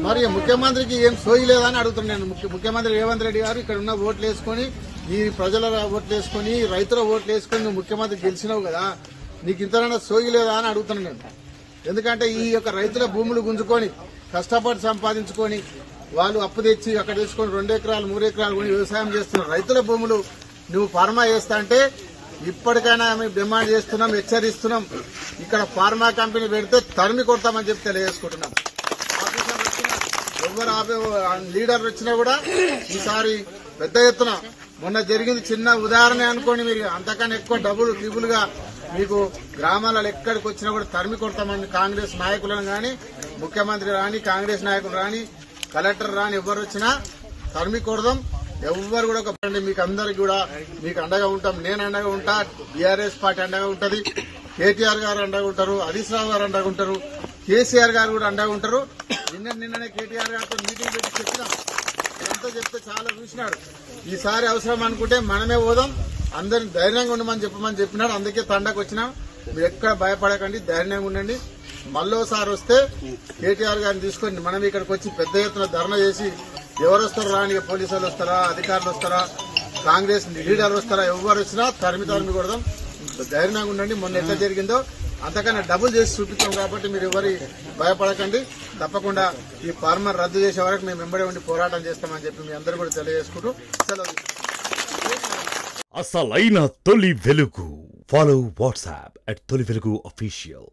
మరి ముఖ్యమంత్రికి ఏం సోయలేదని అడుగుతున్నాను. ముఖ్యమంత్రి రేవంత్ రెడ్డి గారు ఇక్కడ ఉన్న ఓట్లు వేసుకుని, ఈ ప్రజల ఓట్లు వేసుకుని, రైతుల ఓట్లు వేసుకుని నువ్వు ముఖ్యమంత్రి గెలిచినావు కదా, నీకు ఇంతనైనా సోయలేదా అని అడుగుతున్నాను నేను. ఎందుకంటే ఈ యొక్క రైతుల భూములు గుంజుకొని కష్టపడి సంపాదించుకొని వాళ్ళు అప్పు తెచ్చి అక్కడ తీసుకొని 2 ఎకరాలు 3 ఎకరాలు కొని వ్యవసాయం చేస్తున్న రైతుల భూములు నువ్వు ఫార్మా చేస్తా అంటే ఇప్పటికైనా మేము డిమాండ్ చేస్తున్నాం, హెచ్చరిస్తున్నాం. ఇక్కడ ఫార్మా కంపెనీ పెడితే తరిమి కొడతామని చెప్పి తెలియజేసుకుంటున్నాం. ఆఫీసర్లు వచ్చినా, ఎవరు లీడర్లు వచ్చినా కూడా ఈసారి పెద్ద ఎత్తున మొన్న జరిగింది చిన్న ఉదాహరణ అనుకోండి. మీరు అంతకన్నా ఎక్కువ డబ్బులు ట్రిబుల్గా మీకు గ్రామాలలో ఎక్కడికి వచ్చినా కూడా తరిమి కొడతామని కాంగ్రెస్ నాయకులను గాని, ముఖ్యమంత్రి రాని, కాంగ్రెస్ నాయకులు రాని, కలెక్టర్ రాని ఎవరు వచ్చినా తరిమి కొడదాం. ఎవరు కూడా మీకు అందరికి కూడా మీకు అండగా ఉంటాం. నేను అండగా ఉంటా, బీఆర్ఎస్ పార్టీ అండగా ఉంటది, కేటీఆర్ గారు అండగా ఉంటారు, హరీష్ రావు గారు అండగా ఉంటారు, కేసీఆర్ గారు కూడా అండగా ఉంటారు. నిన్ననే కేటీఆర్ గారితో మీటింగ్ పెట్టి చెప్పినాం. ఎంతో చెప్తే చాలా చూసినాడు. ఈసారి అవసరం అనుకుంటే మనమే పోదాం, అందరిని ధైర్యంగా ఉండమని చెప్పినాడు. అందుకే తండకు వచ్చినాం. మీరు ఎక్కడ భయపడకండి, ధైర్యంగా ఉండండి. మళ్ళోసారి వస్తే కేటీఆర్ గారిని తీసుకొని మనం ఇక్కడికి వచ్చి పెద్ద ఎత్తున ధర్నా చేసి ఎవరు వస్తారో రాని, పోలీసులు వస్తారా, అధికారులు వస్తారా, కాంగ్రెస్ లీడర్లు వస్తారా, ఎవరు వచ్చినా తరిమి కొడదాం. ధైర్యంగా ఉండండి. మొన్న ఎట్లా జరిగిందో అంతకన్నా డబుల్ చేసి చూపిస్తాం కాబట్టి మీరు ఎవరి భయపడకండి. తప్పకుండా ఈ ఫార్మర్ రద్దు చేసే వరకు మేము వెంబడి ఉండి పోరాటం చేస్తామని చెప్పి మీ అందరూ కూడా తెలియజేసుకుంటూ సెలవు. అసలైన తొలి వెలుగు. ఫాలో వాట్సాప్ @తొలి వెలుగు official.